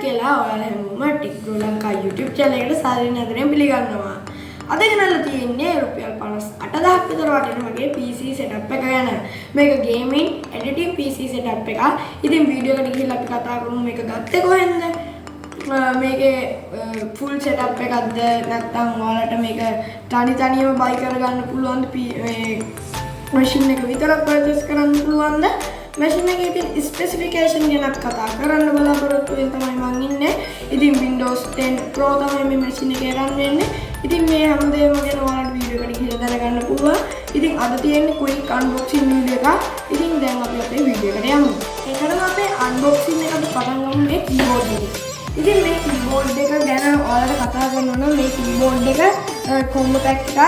කියලා ඔයාලා හැමෝම ටික්ග්‍රෝ ලංකා YouTube channel එකට සාදරයෙන් ආදරයෙන් පිළිගන්නවා. අද ගෙනල්ලා තියෙන්නේ රුපියල් 58000ක් විතර වටින මගේ PC setup එක ගැන. මේක gaming editing PC setup එකක්. ඉතින් වීඩියෝ එකට ගිහිල්ලා අපි කතා කරමු මේක ගත්තේ කොහෙන්ද? මේකේ full setup එකක්ද නැත්නම් ඔයාලට මේක තනියම buy කරගන්න පුළුවන්ද? මේ machine එක විතරක් purchase කරන්න පුළුවන්ද? machine එකේ තියෙන specification ගැන කතා කරන්න බලාපොරොත්තු වෙන තමයි මම ඉන්නේ. ඉතින් Windows 10 Pro තමයි මේ machine එකේ run වෙන්නේ. ඉතින් මේ හැමදේම ගැන ඔයාලට වීඩියෝ එකකට ගිහලා දැනගන්න පුළුවන්. ඉතින් අද තියෙන්නේ quick unboxing වීඩියෝ එකක්. ඉතින් දැන් අපි අපේ වීඩියෝ එකට යමු. ඒකටම අපේ unboxing එක අපි පටන් ගමු මේ keyboard එකේ. ඉතින් මේ keyboard එක ගැන ඔයාලට කතා කරනවා නම් මේ keyboard එක combo pack එකක්.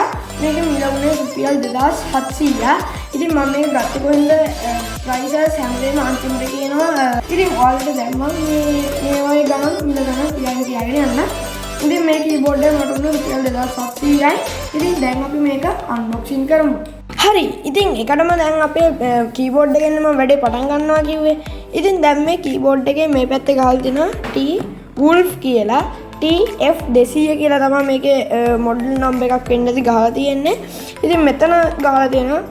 මේක මිලුනේ රුපියල් 2700. ඉතින් මම මේක ගත්තේ කොහෙන්ද? prices හැමදේම අන්තිමට කියනවා. ඉතින් ඔයාලට දැන් මම මේ වගේ ගණන් මිල ගණන් කියාගෙන යන්න. ඉතින් මේ keyboard එක මට උනේ රුපියල් 2700යි. ඉතින් දැන් අපි මේක unboxing කරමු. හරි. ඉතින් ඒකටම දැන් අපේ keyboard එකෙන් මම වැඩේ පටන් ගන්නවා කිව්වේ. ඉතින් දැන් මේ keyboard එකේ මේ පැත්තේ ගහලා තියෙනවා T Wolf කියලා. TF200 කියලා තමයි මේකේ model number එකක් වෙන්නදී ගහලා තියෙන්නේ. ඉතින් මෙතන ගහලා තියෙනවා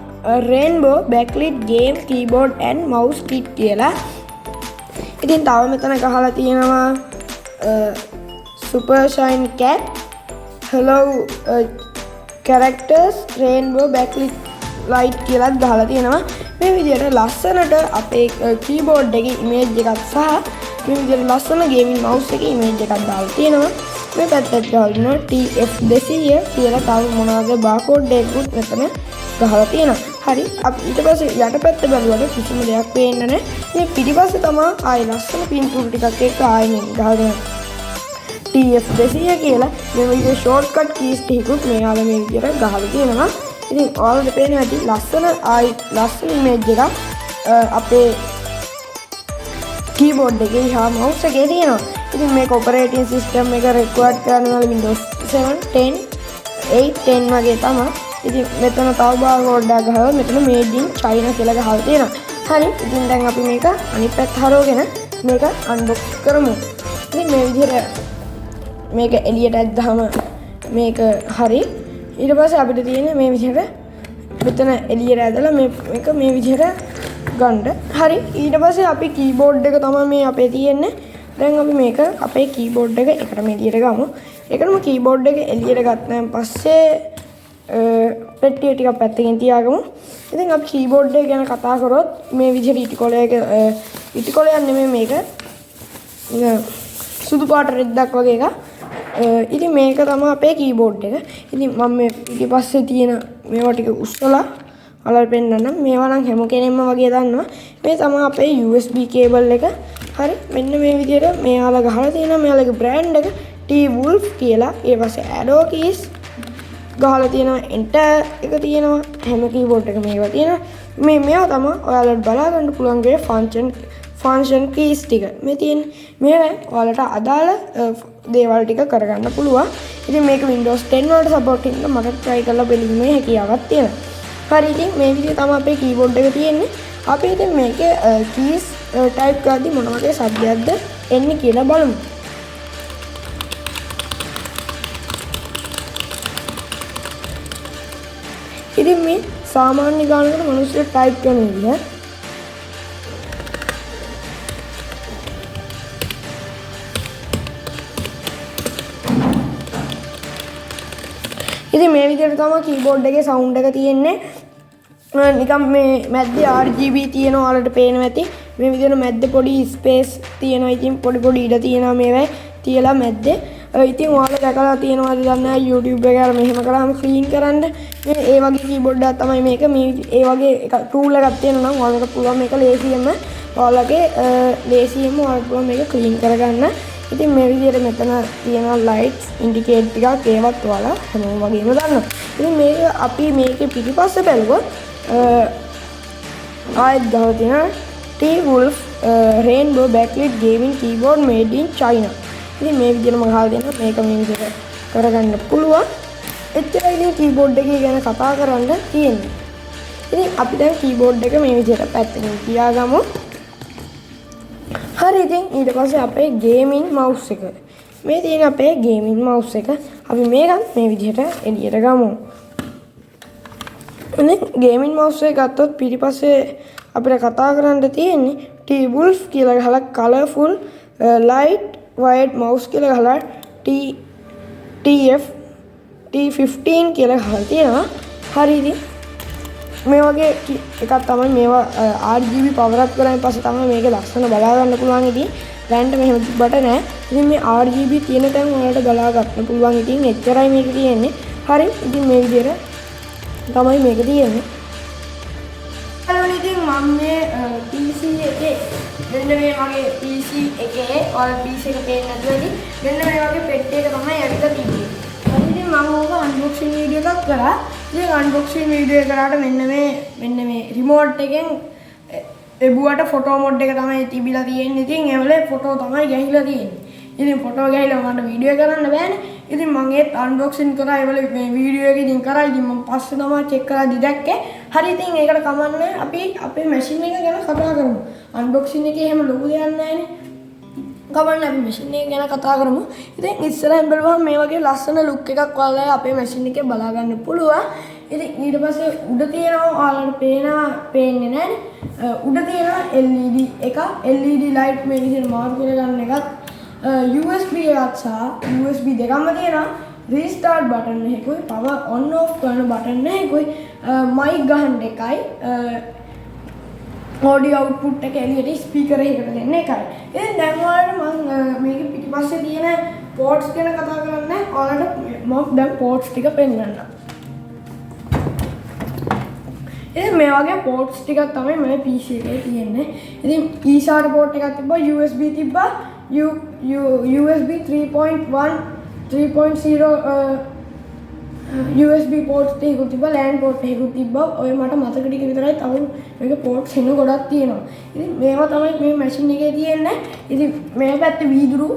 Rainbow backlit game keyboard and mouse kit කියලා. ඉතින් තව මෙතන ගහලා තියෙනවා Super Shine Cat Hello characters Rainbow backlit light කියලා ගහලා තියෙනවා. මේ විදිහට ලස්සනට අපේ keyboard එකේ image එකක් සහ මේ විදිහට ලස්සන gaming mouse එකේ image එකක් දාලා තියෙනවා. මේ පැත්තට ගහලා TF200 කියලා තව මොනවාද barcode එකකුත් මෙතන ගහලා තියෙනවා. හරි. අපි ඊට පස්සේ යටපැත්ත බැලුවට කිසිම දෙයක් පේන්නේ නැහැ. මේ පිටිපස්සේ තමයි ආයි ලස්සන පින්තූර ටිකක් එක්ක ආයි මේ ගහලා TF200 කියලා මේ විදිහේ shortcut keys ටිකකුත් මෙයාලා මේ විදිහට ගහලා තියෙනවා. ඉතින් ඔයාලට පේනවා ඇති ලස්සන image එකක් අපේ keyboard එකේ හා mouse එකේ තියෙනවා. ඉතින් මේක operating system එක required කරනවා Windows 7, 10, 8, 10 වගේ තමයි. ඉතින් මෙතන තව barcode එකක් ගහලා මෙතන made in China කියලා ගහලා තියෙනවා. හරි. ඉතින් දැන් අපි මේක අනිත් පැත්ත හරවගෙන මේක unbox කරමු. ඉතින් මේ විදිහට මේක එළියට ඇද්දාම මේක හරි. ඊට පස්සේ අපිට තියෙන්නේ මේ විදිහට මෙතන එළියට ඇදලා මේක මේ විදිහට ගන්න. හරි. ඊට පස්සේ අපි keyboard එක තමයි මේ අපේ තියෙන්නේ. දැන් අපි මේක අපේ keyboard එක එකටම එළියට ගමු. ඒකටම keyboard එක එළියට ගත්තාන් පස්සේ පෙට්ටිය ටිකක් පැත්තකින් තියාගමු. ඉතින් අපි keyboard එක ගැන කතා කරොත් මේ විදිහට ඉටිකොලයක් නෙමෙයි මේක. සුදු පාට රෙද්දක් වගේ එකක්. ඉතින් මේක තමයි අපේ keyboard එක. ඉතින් මම මේ ඊපස්සේ තියෙන මේවා ටික උස්සලා ඔයාලට පෙන්නන්නම්. මේවා නම් හැම කෙනෙක්ම වගේ දන්නවා. මේ තමයි අපේ USB cable එක. හරි. මෙන්න මේ විදිහට මෙයාලා ගහලා තියෙනවා. මෙයාලගේ brand එක T Wolf කියලා. ඊට පස්සේ arrow keys ගහලා තියෙනවා. enter එක තියෙනවා. හැම keyboard එකම මේවා තියෙනවා. මේවා තමයි ඔයාලට බලා ගන්න පුළුවන් ගේ function keys ටික. මේ තියෙන්නේ. මේවා ඔයාලට අදාළ දේවල් ටික කරගන්න පුළුවන්. ඉතින් මේක Windows 10 වලට support කරන මට try කරලා බලීමේ හැකියාවක් තියෙනවා. හරි. ඉතින් මේ විදිහට තමයි අපේ keyboard එක තියෙන්නේ. අපි ඉතින් මේකේ keys type කරද්දි මොන වගේ શબ્දයක්ද එන්නේ කියලා බලමු. ඉතින් මේ සාමාන්‍ය ගානකට මිනිස්සු type කරන විදිහ ඉතින් මේ විදිහට තමයි keyboard එකේ sound එක තියෙන්නේ. නිකම් මේ මැද්දේ RGB තියෙනවා ඔයාලට පේනවා ඇති. මේ විදිහට මැද්දේ පොඩි space තියෙනවා. ඉතින් පොඩි ඉඩ තියෙනවා මේවයි තියලා මැද්දේ. ඉතින් ඔයාලා දැකලා තියෙනවාද දන්නේ නැහැ YouTube එකේ අර මෙහෙම කරාම clean කරන්න. මේ ඒ වගේ keyboard එකක් තමයි මේක. මේ ඒ වගේ tool එකක් තියෙනවා නම් ඔයාලට පුළුවන් මේක ලේසියෙන්ම ඔයාලට පුළුවන් මේක clean කරගන්න. ඉතින් මේ විදිහට මෙතන තියෙන lights indicate ටිකක් ඒවත් ඔයාලා හැමෝම වගේම දන්නවා. ඉතින් මේක අපි මේකේ පිටිපස්ස බැලුවොත් ආයෙත් ගහලා තියෙනවා T Wolf Rainbow backlit gaming keyboard made in China. ඉතින් මේ විදිහටම ගහලා දෙනවා. මේක මේ විදිහට කරගන්න පුළුවන්. එච්චරයි ඉතින් keyboard එකේ ගැන කතා කරන්න තියෙන්නේ. ඉතින් අපි දැන් keyboard එක මේ විදිහට පැත්තකින් තියාගමු. හරි ඉතින් ඊට පස්සේ අපේ ගේමින් මවුස් එක. මේ තියෙන අපේ ගේමින් මවුස් එක. අපි මේකත් මේ විදිහට එළියට ගමු. ඉතින් ගේමින් මවුස් එක ගත්තොත් පිටිපස්සේ අපිට කතා කරන්න තියෙන්නේ T-Wolf කියලා ගහලා colourful light wired mouse කියලා ගහලා T15 කියලා ගහලා තියෙනවා. හරි ඉතින් මේ වගේ එකක් තමයි මේවා RGB power up කරායින් පස්සේ තමයි මේක ලස්සන බලා ගන්න පුළුවන්. ඉතින් දැන්ට මෙහෙම තිබ්බට නෑ. ඉතින් මේ RGB තියෙන තැන් වලට බලා ගන්න පුළුවන්. ඉතින් එච්චරයි මේක තියෙන්නේ. හරි ඉතින් මේ විදිහට තමයි මේක තියෙන්නේ. ඉතින් මම මේ PC එකේ මෙන්න මේ වගේ PC එකේ ඔයාලා PC එක පේන්නේ නැතුව ඉතින් මෙන්න මේ වගේ පෙට්ටි එක තමයි ඇවිල්ලා තිබ්බේ. ඉතින් මම ඕක අන්බොක්සින් වීඩියෝ එකක් කරා. ඉතින් අන්බොක්සින් වීඩියෝ එක කරාට මෙන්න මේ රිමෝට් එකෙන් එබුවට ෆොටෝ මොඩ් එක තමයි තිබිලා තියෙන්නේ. ඉතින් ඒ වල ෆොටෝ තමයි ගහිලා තියෙන්නේ. ඉතින් ෆොටෝ ගහලා මට වීඩියෝ කරන්න බෑනේ. ඉතින් මම ඒත් අන්බොක්සින් කරා. ඒ වල මේ වීඩියෝ එක ඉතින් කරා. ඉතින් මම පස්සේ තමයි චෙක් කරලා දැක්කේ. හරි ඉතින් ඒකට කමන්නේ අපි අපේ මැෂින් එක ගැන කතා කරමු. අන්බොක්සින් එකේ එහෙම ලොකු දෙයක් නැහැනේ. කමන්නේ අපි මැෂින් එක ගැන කතා කරමු. ඉතින් ඉස්සරහින් බලුවහම මේ වගේ ලස්සන ලුක් එකක් ඔයාලා අපේ මැෂින් එකේ බලා ගන්න පුළුවන්. ඉතින් ඊට පස්සේ උඩ තියෙනවා ඔයාලට පේන්නේ නැහැනේ. උඩ තියෙනවා LED එක. LED light මේ විදිහට මාරු කරගන්න එකක්. USB එකක් සහ USB දෙකම තියෙනවා. restart button එකකුයි power on off කරන button එකකුයි mic ගහන්න එකයි audio output එක එළියට speaker එකකට දෙන්න එකයි. ඉතින් දැන් ඔයාලට මම මේක පිටිපස්සේ තියෙන ports ගැන කතා කරන්නේ. ඔයාලට මම දැන් ports ටික පෙන්නන්නම්. ඉතින් මේ වගේ ports ටිකක් තමයි මේ PC එකේ තියෙන්නේ. ඉතින් eSATA port එකක් තිබ්බා, USB තිබ්බා, USB 3.1 3.0 USB ports එකකුත් තිබ්බා, LAN port එකකුත් තිබ්බා. ඔය මට මතක ටික විතරයි. තව මේක ports එන ගොඩක් තියෙනවා. ඉතින් මේවා තමයි මේ මැෂින් එකේ තියෙන්නේ. ඉතින් මේ පැත්තේ වීදුරු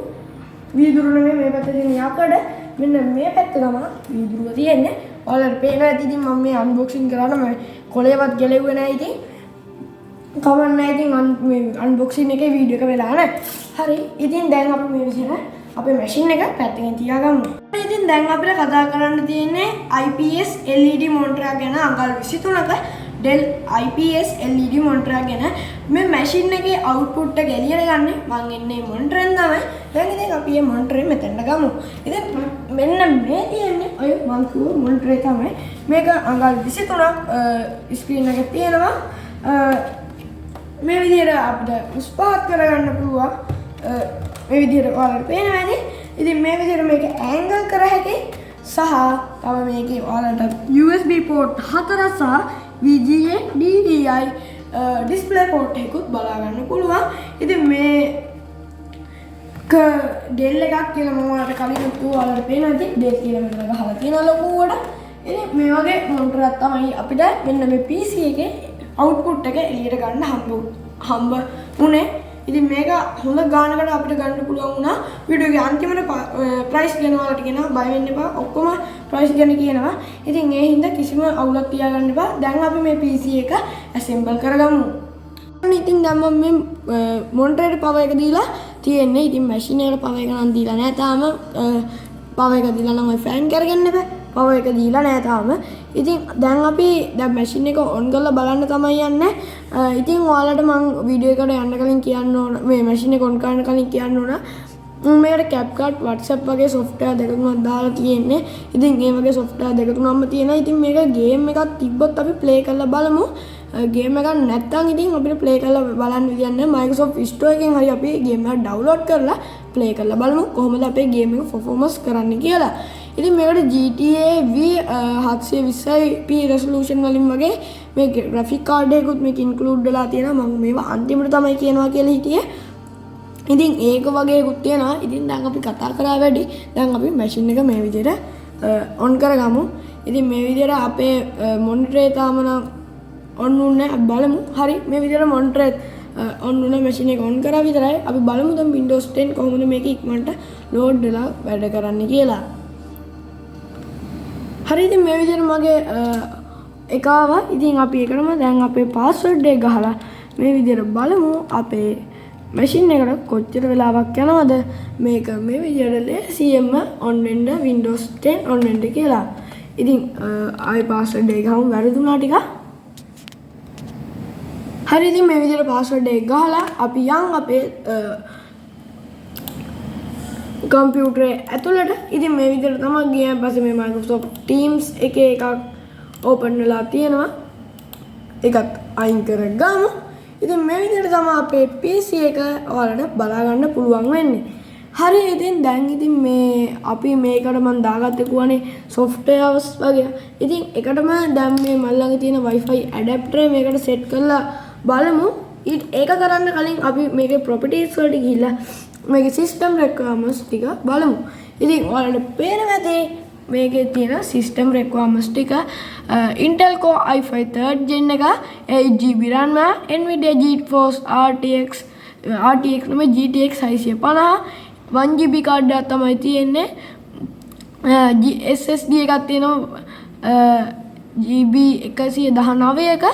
නෙමෙයි, මේ පැත්තේ තියෙන යකඩ. මෙන්න මේ පැත්තේ තමයි වීදුරුව තියෙන්නේ. ඔයාලට පේනවා ඇති. ඉතින් මම මේ අන්බොක්සින් කරාට මේ කොලේවත් ගැලෙුවේ නැහැ. ඉතින් කමක් නැහැ. ඉතින් මේ අන්බොක්සින් එකේ වීඩියෝ එක වෙලා නැහැ. හරි. ඉතින් දැන් අපි මේ විදිහට අපේ මැෂින් එක පැත්තකින් තියාගමු. ඉතින් දැන් අපිට කතා කරන්න තියෙන්නේ IPS LED monitor ගැන. අඟල් 23ක Dell IPS LED monitor ගැන. මේ මැෂින් එකේ output එක එළියට ගන්න මම එන්නේ monitor එකෙන් තමයි. දැන් ඉතින් අපි මේ monitor එක මෙතනට ගමු. ඉතින් මෙන්න මේ තියෙන්නේ ඔය මම කිව්ව monitor එක තමයි. මේක අඟල් 23ක් screen එක තියෙනවා. මේ විදිහට අපිට උස්පහත් කරගන්න පුළුවන්. මේ විදිහට ඔයාලට පේනවා ඇති. ඉතින් මේ විදිහට මේක ඇන්ගල් කර හැකි සහ තව මේකේ ඔයාලට USB port 4 සහ VGA DVI display port එකකුත් බලා ගන්න පුළුවන්. ඉතින් මේ Dell එකක් කියලා මම ඔයාලට කලින් ඔයාලට පේනවා ඇති. Dell කියලා මෙතන ගහලා තියෙනවා ලොකුවට. ඉතින් මේ වගේ monitor එකක් තමයි අපිට මෙන්න මේ PC එකේ output එක එළියට ගන්න හම්බ උනේ. ඉතින් මේක හොඳ ගානකට අපිට ගන්න පුළුවන් වුණා. වීඩියෝ එකේ අන්තිමට ප්‍රයිස් ගැන ඔයාලට කියනවා, බය වෙන්න එපා. ඔක්කොම ප්‍රයිස් ගැන කියනවා. ඉතින් ඒ හින්දා කිසිම අවුලක් තියාගන්න එපා. දැන් අපි මේ PC එක assemble කරගමු. ඉතින් දැන් මම මේ monitor එකට power එක දීලා තියෙන්නේ. ඉතින් machine එකට power එක නම් දීලා නැහැ තාම. power එක දීලා නම් ඔය fan කරගන්න එපා. power එක දීලා නැහැ තාම. ඉතින් දැන් අපි දැන් machine එක on කරලා බලන්න තමයි යන්නේ. ඉතින් ඔයාලට මම වීඩියෝ එකට යන්න කලින් කියන්න ඕන, මේ machine එක on කරන්න කලින් කියන්න ඕන මේකට CapCut WhatsApp වගේ software දෙක තුනක් දාලා තියෙන්නේ. ඉතින් මේ වගේ software දෙක තුනක්ම තියෙනවා. ඉතින් මේක game එකක් තිබ්බොත් අපි play කරලා බලමු. game එකක් නැත්නම් ඉතින් අපිට play කරලා බලන්න විදියක් නැහැ. Microsoft Store එකෙන් හරි අපි game එක download කරලා play කරලා බලමු කොහොමද අපේ game එක performance කරන්න කියලා. ඉතින් මේකට GTA V 720p resolution වලින් වගේ මේ graphic card එකකුත් මේක include වෙලා තියෙනවා. මම මේවා අන්තිමට තමයි කියනවා කියලා හිටියේ. ඉතින් ඒක වගේකුත් තියෙනවා. ඉතින් දැන් අපි කතා කරා වැඩි. දැන් අපි machine එක මේ විදිහට on කරගමු. ඉතින් මේ විදිහට අපේ monitor එක තාම නම් on උන්නේ අපි බලමු. හරි මේ විදිහට monitor එක on උන machine එක on කරා විතරයි. අපි බලමු දැන් Windows 10 කොහොමද මේක ඉක්මනට load වෙලා වැඩ කරන්නේ කියලා. හරි ඉතින් මේ විදිහට මගේ එක ආවා. ඉතින් අපි ඒකටම දැන් අපේ password එක ගහලා මේ විදිහට බලමු අපේ මැෂින් එකට කොච්චර වෙලාවක් යනවද මේක මේ විදිහට ලේසියෙන්ම ඔන් වෙන්න Windows 10 ඔන් වෙන්න කියලා. ඉතින් ආයි පාස්වර්ඩ් එක ගහමු වැරදුනා ටික. හරි ඉතින් මේ විදිහට පාස්වර්ඩ් එක ගහලා අපි යන් අපේ කම්පියුටරේ ඇතුළට. ඉතින් මේ විදිහට තමයි ගියන් පස්සේ මේ Microsoft Teams එක එකක් ඕපන් වෙලා තියෙනවා. ඒකත් අයින් කරගමු. ඉතින් මේ විදිහට තමයි අපේ PC එක ඔයාලට බලා ගන්න පුළුවන් වෙන්නේ. හරි ඉතින් දැන් ඉතින් මේ අපි මේකට මම දාගත්තේ kuwane softwares වගේ. ඉතින් එකටම දැන් මේ මල් ළඟ තියෙන Wi-Fi adapter මේකට set කරලා බලමු. ඒක කරන්න කලින් අපි මේකේ properties වලට ගිහිල්ලා මේකේ system requirements ටික බලමු. ඉතින් ඔයාලට පේනවා ඇති මේකේ තියෙන system requirements ටික Intel Core i5 3rd gen එක 8GB RAM Nvidia GeForce RTX නෙමෙයි GTX 650 1GB card එකක් තමයි තියෙන්නේ SSD එකක් තියෙනවා GB 119ක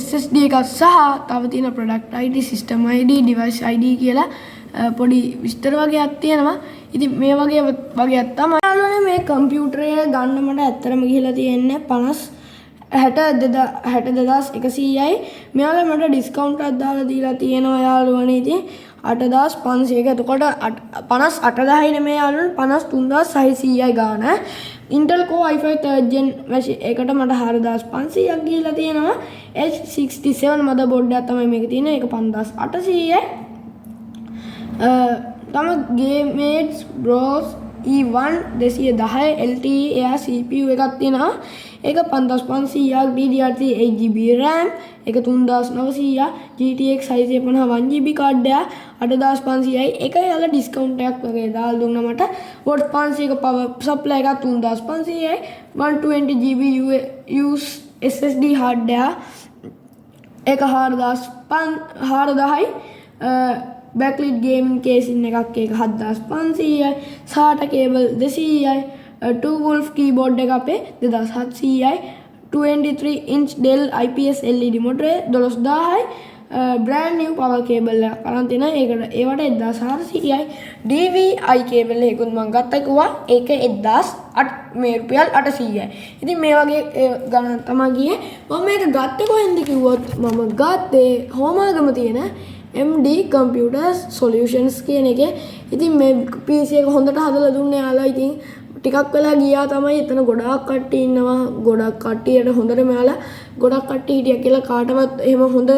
SSD එකක් සහ තව තියෙන product ID system ID device ID කියලා පොඩි විස්තර වගේක් තියෙනවා. ඉතින් මේ වගේක් තමයි. යාළුවනේ මේ කම්පියුටරය ගන්න මට ඇත්තටම ගිහිලා තියෙන්නේ 62100යි. මෙයාලා මට ඩිස්කවුන්ට් එකක් දාලා දීලා තියෙනවා යාළුවනේ. ඉතින් 8500ක. එතකොට 58000යි නෙමෙයි යාළුවනේ 53600යි ගාන. Intel Core i5 3rd gen machine එකට මට 4500ක් ගිහිලා තියෙනවා. H67 motherboard එකක් තමයි මේක තියෙන්නේ. ඒක 5800යි. තම GameMates Bros E1 210 LTE Air CPU එකක් තියෙනවා. ඒක 5500ක් DDR3 8GB RAM ඒක 3900 GTX 650 1GB card එක 8500යි. ඒක යාලා ඩිස්කවුන්ට් එකක් වගේ දාලා දුන්නා මට. watt 500ක power supply එකක් 3500යි. 120GB SSD hard disk ඒක 4000යි. backlit gaming casing එකක් ඒක 7500යි. SATA cable 200යි. 2 wolf keyboard එක අපේ 2700යි. 23 inch Dell IPS LED monitor 12000යි. brand new power cable එකක් අරන් තිනා ඒකට ඒවට 1400යි. DVI cable එකකුත් මම ගත්තා කිව්වා ඒක 1008 මේ රුපියල් 800යි. ඉතින් මේ වගේ ගණන් තමයි ගියේ. මම මේක ගත්තේ කොහෙන්ද කිව්වොත් මම ගත්තේ හෝමාගම තියෙන MD Computers Solutions කියන එකේ. ඉතින් මේ PC එක හොඳට හදලා දුන්නේ යාලා. ඉතින් ටිකක් වෙලා ගියා තමයි එතන ගොඩාක් කට්ටිය ඉන්නවා. ගොඩක් කට්ටියට හොඳට මෙයාලා ගොඩක් කට්ටිය හිටියා කියලා කාටවත් එහෙම හොඳ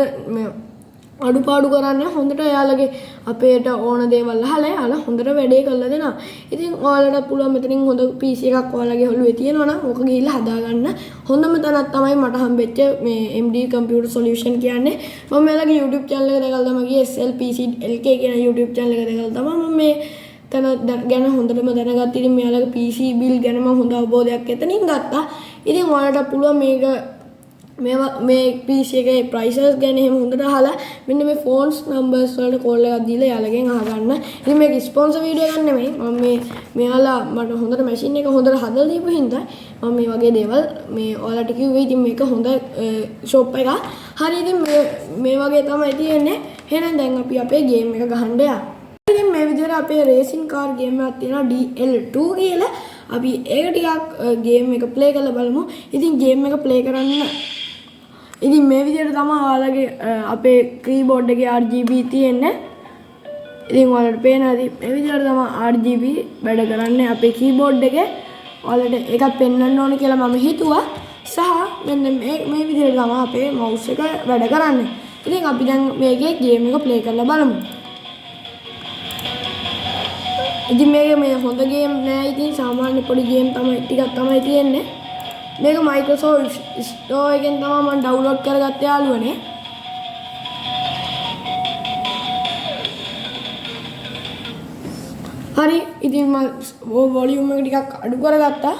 අඩුපාඩු කරන්නේ හොඳට එයාලගේ අපේට ඕන දේවල් අහලා එයාලා හොඳට වැඩේ කරලා දෙනවා. ඉතින් ඔයාලට පුළුවන් මෙතනින් හොඳ PC එකක් ඔයාලගේ ඔළුවේ තියෙනවා නම් ඕක ගිහිල්ලා හදාගන්න. හොඳම තැනක් තමයි මට හම්බෙච්ච මේ MD Computer Solution කියන්නේ. මම මෙයාලගේ YouTube channel එක දැකලා තමයි ගියේ SLPC LK කියන YouTube channel එක දැකලා තමයි මම මේ තන ගැන හොඳටම දැනගත්තා. ඉතින් මෙයාලගේ PC bill ගැන මම හොඳ අවබෝධයක් එතනින් ගත්තා. ඉතින් ඔයාලට පුළුවන් මේක මේ PC එකේ prices ගැන එහෙම හොඳට අහලා මෙන්න මේ phones numbers වලට call එකක් දීලා යාළුවගෙන් අහගන්න. ඉතින් මේක sponsor video එකක් නෙමෙයි. මම මෙයාලා මට හොඳට machine එක හොඳට හදලා දීපු හින්දා මම මේ වගේ දේවල් මේ ඔයාලට කිව්වේ. ඉතින් මේක හොඳ shop එකක්. හරි ඉතින් මේ වගේ තමයි තියෙන්නේ. එහෙනම් දැන් අපි අපේ game එක ගහන්න යමු. ඉතින් මේ විදිහට අපේ racing car game එකක් තියෙනවා DL2 කියලා. අපි ඒක ටිකක් game එක play කරලා බලමු. ඉතින් game එක play කරන්න ඉතින් මේ විදිහට තමයි ඔයාලගේ අපේ keyboard එකේ RGB තියෙන්නේ. ඉතින් ඔයාලට පේනවා මේ විදිහට තමයි RGB වැඩ කරන්නේ අපේ keyboard එකේ. ඔයාලට ඒකත් පෙන්වන්න ඕන කියලා මම හිතුවා. සහ මෙන්න මේ විදිහට තමයි අපේ mouse එක වැඩ කරන්නේ. ඉතින් අපි දැන් මේකේ game එක play කරලා බලමු. ඉතින් මේ හොඳ game නෑ. ඉතින් සාමාන්‍ය පොඩි game තමයි ටිකක් තමයි තියෙන්නේ. මේක Microsoft Store එකෙන් තමයි මම download කරගත්තේ යාළුවනේ. හරි ඉතින් මම volume එක ටිකක් අඩු කරගත්තා.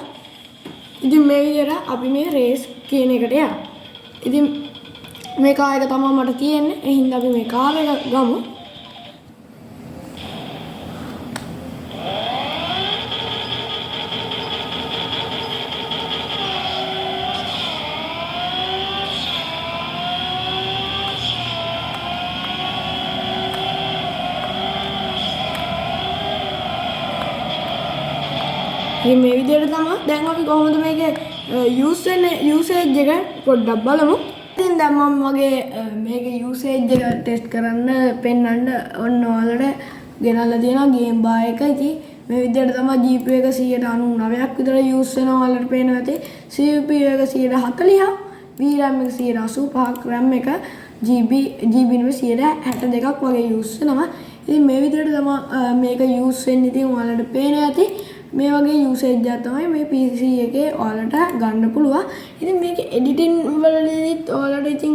ඉතින් මේ විදිහට අපි මේ race කියන එකට යනවා. ඉතින් මේ කාර් එක තමයි මට තියෙන්නේ. ඒ හින්දා අපි මේ කාර් එක ගමු. ඉතින් මේ විදිහට තමයි දැන් අපි කොහොමද මේකේ යූසේජ් එක පොඩ්ඩක් බලමු. ඉතින් දැන් මම මගේ මේකේ යූසේජ් එක ටෙස්ට් කරන්න පෙන්නන්න ඔන්න ඔයාලට ගෙනල්ලා තියෙනවා ගේම් බා එක. ඉතින් මේ විදිහට තමයි GPU එක 99ක් විතර යූස් වෙනවා ඔයාලට පේනවා ඇති. CPU එක 140ක්, VRAM එක 185ක්, RAM එක GB නෙමෙයි 162ක් වගේ යූස් වෙනවා. ඉතින් මේ විදිහට තමයි මේක යූස් වෙන්නේ. ඉතින් ඔයාලට පේනවා ඇති මේ වගේ යූසේජ් එකක් තමයි මේ PC එකේ ඔයාලට ගන්න පුළුවන්. ඉතින් මේක එඩිටින් වලදීත් ඔයාලට ඉතින්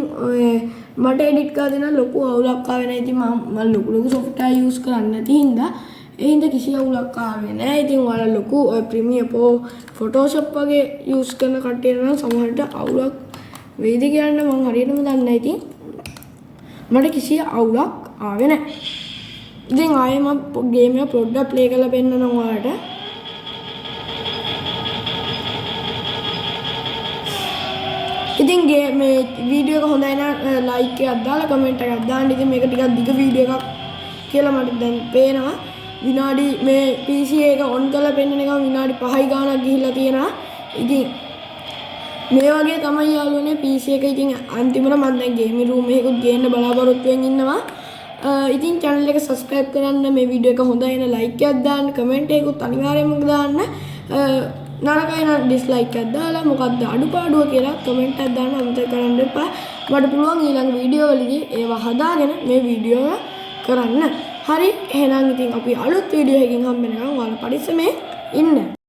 මට එඩිට් කරලා දෙන ලොකු අවුලක් ආවේ නැහැ. ඉතින් මම ලොකු සොෆ්ට්වෙයාර් යූස් කරන්නේ නැති හින්දා ඒ හින්දා කිසි අවුලක් ආවේ නැහැ. ඉතින් ඔයාලා ලොකු Premiere Pro, Photoshop වගේ යූස් කරන කට්ටියට නම් සමහරට අවුලක් වෙයිද කියන්න මම හරියටම දන්නේ නැහැ. ඉතින් මට කිසි අවුලක් ආවේ නැහැ. ඉතින් ආයෙ මම ගේම් එක පොඩ්ඩක් ප්ලේ කරලා පෙන්නනවා ඔයාලට. ඉතින් මේ වීඩියෝ එක හොඳයි නම් ලයික් එකක් දාලා කමෙන්ට් එකක් දාන්න. ඉතින් මේක ටිකක් දිග වීඩියෝ එකක් කියලා මට දැන් පේනවා. විනාඩි මේ PC එක ඔන් කරලා පෙන්නන එක විනාඩි 5යි ගාණක් ගිහිල්ලා තියෙනවා. ඉතින් මේ වගේ තමයි යාළුවනේ PC එක. ඉතින් අන්තිමට මම දැන් ගේමින් රූම් එකකුත් ගේන්න බලාපොරොත්තු වෙමින් ඉන්නවා. ඉතින් channel එක subscribe කරන්න, මේ වීඩියෝ එක හොඳයි නම් like එකක් දාන්න, comment එකකුත් අනිවාර්යයෙන්ම දාන්න. නරකයි නම් dislike එකක් දාලා මොකක්ද අඩුපාඩුව කියලා comment එකක් දාන්න අමතක කරන්න එපා. මට පුළුවන් ඊළඟ වීඩියෝ වලදී ඒවා හදාගෙන මේ වීඩියෝ කරන්න. හරි එහෙනම් ඉතින් අපි අලුත් වීඩියෝ එකකින් හම්බ වෙනකම් ඔයාලා පරිස්සමෙන් ඉන්න.